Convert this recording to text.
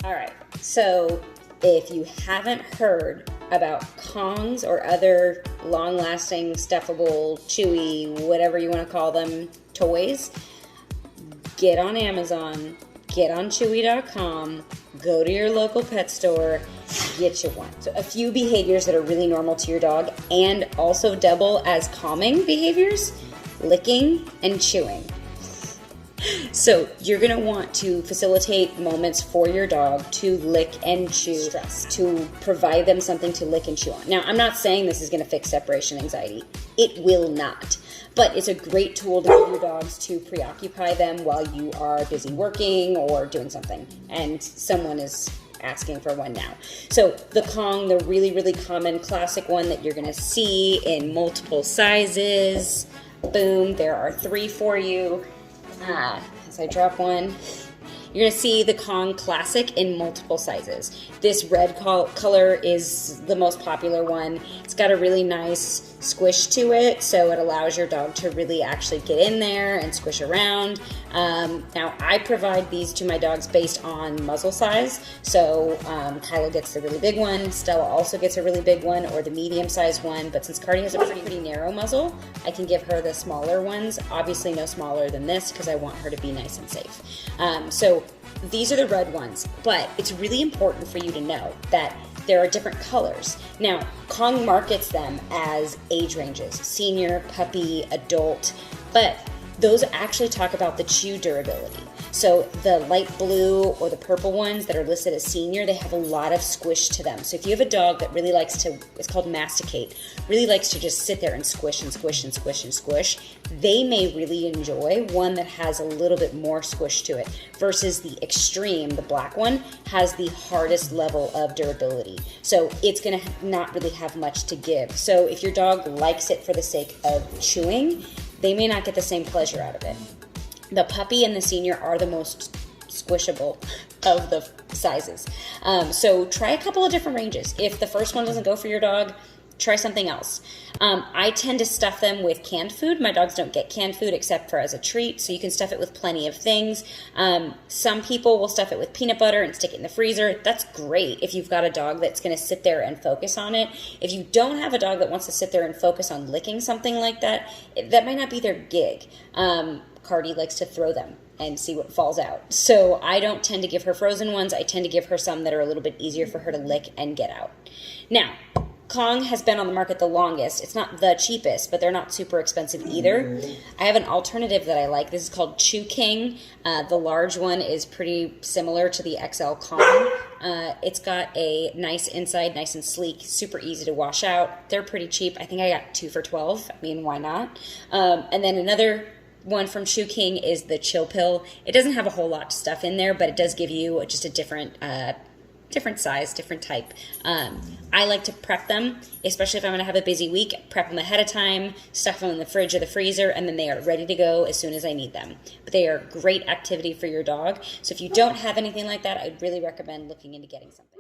All right, so if you haven't heard about Kongs or other long-lasting, stuffable, chewy, whatever you want to call them, toys, get on Amazon, get on chewy.com, go to your local pet store, get you one. So a few behaviors that are really normal to your dog and also double as calming behaviors: licking and chewing. So you're going to want to facilitate moments for your dog to lick and chew, stress, to provide them something to lick and chew on. Now, I'm not saying this is going to fix separation anxiety. It will not. But it's a great tool to give your dogs to preoccupy them while you are busy working or doing something. And someone is asking for one now. So the Kong, the really, really common classic one that you're going to see in multiple sizes. Boom, there are 3 for you. As I drop one, you're going to see the Kong Classic in multiple sizes. This red color is the most popular one. It's got a really nice squish to it, so it allows your dog to really actually get in there and squish around. Now, I provide these to my dogs based on muzzle size. So Kylo gets the really big one, Stella also gets a really big one, or the medium-sized one. But since Cardi has a pretty narrow muzzle, I can give her the smaller ones. Obviously, no smaller than this because I want her to be nice and safe. So these are the red ones, but it's really important for you to know that there are different colors. Now, Kong markets them as age ranges: senior, puppy, adult, but those actually talk about the chew durability. So the light blue or the purple ones that are listed as senior, they have a lot of squish to them. So if you have a dog that really likes to, it's called masticate, really likes to just sit there and squish and squish and squish and squish, they may really enjoy one that has a little bit more squish to it versus the extreme, the black one, has the hardest level of durability. So it's gonna not really have much to give. So if your dog likes it for the sake of chewing, they may not get the same pleasure out of it. The puppy and the senior are the most squishable of the sizes. So try a couple of different ranges. If the first one doesn't go for your dog, try something else. I tend to stuff them with canned food. My dogs don't get canned food except for as a treat, so you can stuff it with plenty of things. Some people will stuff it with peanut butter and stick it in the freezer. That's great if you've got a dog that's going to sit there and focus on it. If you don't have a dog that wants to sit there and focus on licking something like that, that might not be their gig. Cardi likes to throw them and see what falls out. So I don't tend to give her frozen ones. I tend to give her some that are a little bit easier for her to lick and get out. Now, Kong has been on the market the longest. It's not the cheapest, but they're not super expensive either. I have an alternative that I like. This is called Chew King. The large one is pretty similar to the XL Kong. It's got a nice inside, nice and sleek, super easy to wash out. They're pretty cheap. I think I got 2 for $12. I mean, why not? And then another one from Chew King is the Chill Pill. It doesn't have a whole lot of stuff in there, but it does give you just a different size, different type. I like to prep them, especially if I'm going to have a busy week. Prep them ahead of time, stuff them in the fridge or the freezer, and then they are ready to go as soon as I need them. But they are great activity for your dog. So if you don't have anything like that, I'd really recommend looking into getting something.